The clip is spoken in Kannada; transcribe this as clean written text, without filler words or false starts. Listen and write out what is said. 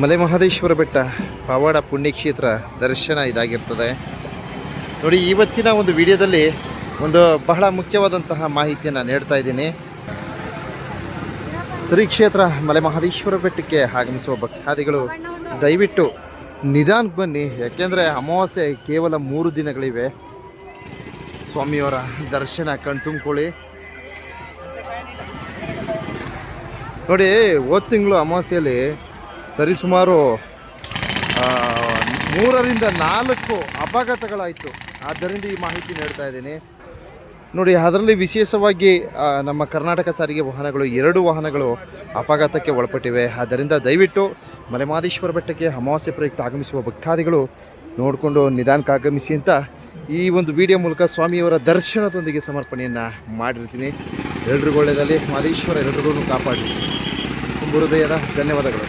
ಮಲೆ ಮಹದೇಶ್ವರ ಬೆಟ್ಟ ಪವಾಡ ಪುಣ್ಯಕ್ಷೇತ್ರ ದರ್ಶನ ಇದಾಗಿರ್ತದೆ ನೋಡಿ. ಇವತ್ತಿನ ಒಂದು ವಿಡಿಯೋದಲ್ಲಿ ಒಂದು ಬಹಳ ಮುಖ್ಯವಾದಂತಹ ಮಾಹಿತಿಯನ್ನು ನೀಡ್ತಾ ಇದ್ದೀನಿ. ಶ್ರೀ ಕ್ಷೇತ್ರ ಮಲೆ ಮಹದೇಶ್ವರ ಬೆಟ್ಟಕ್ಕೆ ಆಗಮಿಸುವ ಭಕ್ತಾದಿಗಳು ದಯವಿಟ್ಟು ನಿಧಾನಕ್ಕೆ ಬನ್ನಿ. ಯಾಕೆಂದರೆ ಅಮಾವಾಸ್ಯೆ ಕೇವಲ 3 ದಿನಗಳಿವೆ. ಸ್ವಾಮಿಯವರ ದರ್ಶನ ಕಣ್ತುಂಬ್ಕೊಳ್ಳಿ. ನೋಡಿ, ಹೋದ ತಿಂಗಳು ಅಮಾವಾಸ್ಯೆಯಲ್ಲಿ ಸರಿಸುಮಾರು 3 ರಿಂದ 4 ಅಪಘಾತಗಳಾಯಿತು. ಆದ್ದರಿಂದ ಈ ಮಾಹಿತಿ ನೀಡ್ತಾ ಇದ್ದೀನಿ ನೋಡಿ. ಅದರಲ್ಲಿ ವಿಶೇಷವಾಗಿ ನಮ್ಮ ಕರ್ನಾಟಕ ಸಾರಿಗೆ ವಾಹನಗಳು 2 ವಾಹನಗಳು ಅಪಘಾತಕ್ಕೆ ಒಳಪಟ್ಟಿವೆ. ಆದ್ದರಿಂದ ದಯವಿಟ್ಟು ಮಲೆಮಹದೇಶ್ವರ ಬೆಟ್ಟಕ್ಕೆ ಅಮಾವಾಸ್ಯೆ ಪ್ರಯುಕ್ತ ಆಗಮಿಸುವ ಭಕ್ತಾದಿಗಳು ನೋಡಿಕೊಂಡು ನಿಧಾನಕ್ಕೆ ಆಗಮಿಸಿ ಅಂತ ಈ ಒಂದು ವಿಡಿಯೋ ಮೂಲಕ ಸ್ವಾಮಿಯವರ ದರ್ಶನದೊಂದಿಗೆ ಸಮರ್ಪಣೆಯನ್ನು ಮಾಡಿರ್ತೀನಿ. ಎಲ್ರಿಗೂ ಒಳ್ಳೆಯದಲ್ಲಿ ಮಹದೇಶ್ವರ ಎಲ್ರಿಗೂ ಕಾಪಾಡಿ. ತುಂಬ ಹೃದಯದ ಧನ್ಯವಾದಗಳು.